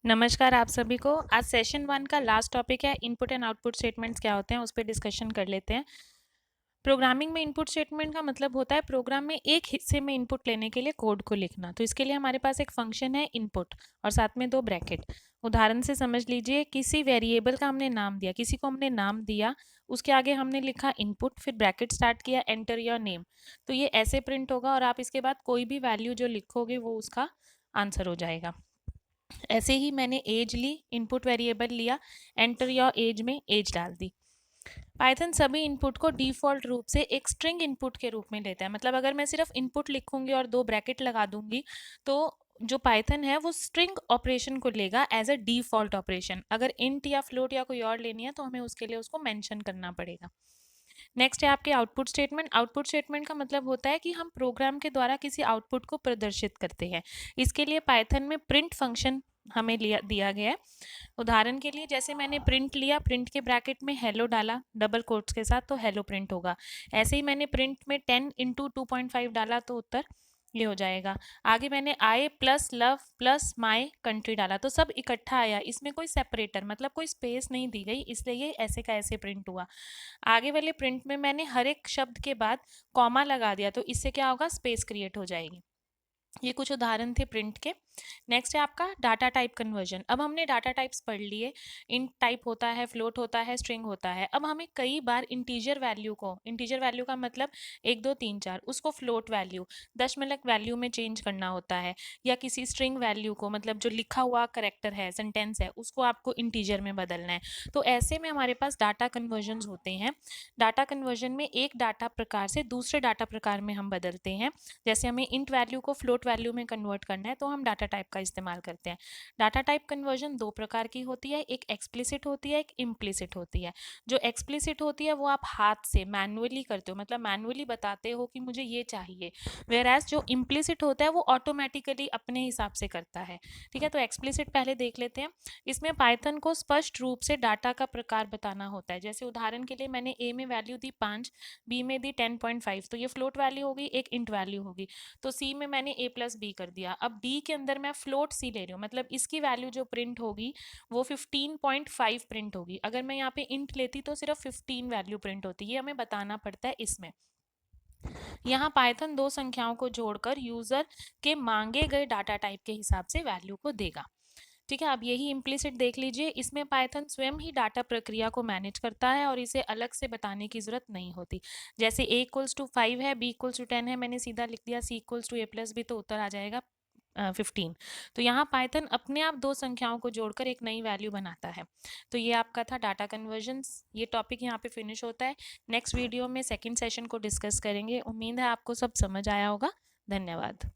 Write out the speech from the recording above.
नमस्कार आप सभी को। आज सेशन 1 का लास्ट टॉपिक है इनपुट एंड आउटपुट स्टेटमेंट्स क्या होते हैं, उस पर डिस्कशन कर लेते हैं। प्रोग्रामिंग में इनपुट स्टेटमेंट का मतलब होता है प्रोग्राम में एक हिस्से में इनपुट लेने के लिए कोड को लिखना। तो इसके लिए हमारे पास एक फंक्शन है इनपुट और साथ में 2 ब्रैकेट। उदाहरण से समझ लीजिए, किसी वेरिएबल का हमने नाम दिया, किसी को हमने नाम दिया, उसके आगे हमने लिखा इनपुट, फिर ब्रैकेट स्टार्ट किया, एंटर योर नेम। तो ये ऐसे प्रिंट होगा और आप इसके बाद कोई भी वैल्यू जो लिखोगे वो उसका आंसर हो जाएगा। ऐसे ही मैंने एज ली, इनपुट वेरिएबल लिया, एंटर योर एज में एज डाल दी। पाइथन सभी इनपुट को डिफॉल्ट रूप से एक स्ट्रिंग इनपुट के रूप में लेता है। मतलब अगर मैं सिर्फ इनपुट लिखूंगी और 2 ब्रैकेट लगा दूंगी तो जो पाइथन है वो स्ट्रिंग ऑपरेशन को लेगा एज अ डिफॉल्ट ऑपरेशन। अगर इंट या फ्लोट या कोई और लेनी है तो हमें उसके लिए उसको मेंशन करना पड़ेगा। नेक्स्ट है आपके आउटपुट स्टेटमेंट। आउटपुट स्टेटमेंट का मतलब होता है कि हम प्रोग्राम के द्वारा किसी आउटपुट को प्रदर्शित करते हैं। इसके लिए पाइथन में प्रिंट फंक्शन हमें दिया गया है। उदाहरण के लिए जैसे मैंने प्रिंट लिया, प्रिंट के ब्रैकेट में हेलो डाला डबल कोट्स के साथ, तो हेलो प्रिंट होगा। ऐसे ही मैंने प्रिंट में 10 इंटू 2.5 डाला तो उत्तर ये हो जाएगा। आगे मैंने I plus love plus my country डाला तो सब इकट्ठा आया, इसमें कोई सेपरेटर मतलब कोई स्पेस नहीं दी गई, इसलिए ये ऐसे का ऐसे प्रिंट हुआ। आगे वाले प्रिंट में मैंने हर एक शब्द के बाद कॉमा लगा दिया तो इससे क्या होगा, स्पेस क्रिएट हो जाएगी। ये कुछ उदाहरण थे प्रिंट के। नेक्स्ट है आपका डाटा टाइप कन्वर्जन। अब हमने डाटा टाइप्स पढ़ लिए, इंट टाइप होता है, फ्लोट होता है, स्ट्रिंग होता है। अब हमें कई बार इंटीजर वैल्यू का मतलब 1 2 3 4, उसको फ्लोट वैल्यू दशमलव वैल्यू में चेंज करना होता है, या किसी स्ट्रिंग वैल्यू को मतलब जो लिखा हुआ करेक्टर है, सेंटेंस है, उसको आपको इंटीजर में बदलना है। तो ऐसे में हमारे पास डाटा कन्वर्जन होते हैं। डाटा कन्वर्जन में एक डाटा प्रकार से दूसरे डाटा प्रकार में हम बदलते हैं। जैसे हमें इंट वैल्यू को फ्लोट वैल्यू में कन्वर्ट करना है तो हम डाटा टाइप का इस्तेमाल करते हैं। डाटा टाइप कन्वर्जन 2 प्रकार की होती है, एक एक्सप्लिसिट होती है, एक इम्प्लिसिट होती है। जो एक्सप्लिसिट होती है वो आप हाथ से मैनुअली करते हो, मतलब मैनुअली बताते हो कि मुझे ये चाहिए, वेयर एज जो इम्प्लिसिट होता है वो ऑटोमेटिकली अपने हिसाब से करता है। ठीक है, तो एक्सप्लिसिट पहले देख लेते हैं। इसमें पाइथन को स्पष्ट रूप से डाटा का प्रकार बताना होता है। जैसे उदाहरण के लिए मैंने ए में वैल्यू दी 5, बी में दी 10.5, तो ये फ्लोट वैल्यू होगी, एक इंट वैल्यू होगी। तो सी में मैंने ए प्लस बी कर दिया। अब डी के अंदर मैं फ्लोट सी ले रही हूँ, मतलब इसकी वैल्यू जो प्रिंट होगी वो 15.5 प्रिंट होगी। अगर मैं यहाँ पे इंट लेती तो सिर्फ 15 वैल्यू प्रिंट होती, ये हमें बताना पड़ता है इसमें। यहाँ पाइथन 2 संख्याओं को जोड़कर यूजर के मांगे गए डाटा टाइप के हिसाब से वैल्यू को देगा। ठीक है, अब यही इम्प्लिसिट देख लीजिए। इसमें पाइथन स्वयं ही डाटा प्रक्रिया को मैनेज करता है और इसे अलग से बताने की जरूरत नहीं होती। जैसे a इक्वल्स टू 5 है, b इक्वल्स टू 10 है, मैंने सीधा लिख दिया c equals to a plus b, तो उत्तर आ जाएगा 15। तो यहाँ पाइथन अपने आप 2 संख्याओं को जोड़कर एक नई वैल्यू बनाता है। तो ये आपका था डाटा कन्वर्जन्स। ये टॉपिक यहाँ पे फिनिश होता है। नेक्स्ट वीडियो में सेकेंड सेशन को डिस्कस करेंगे। उम्मीद है आपको सब समझ आया होगा। धन्यवाद।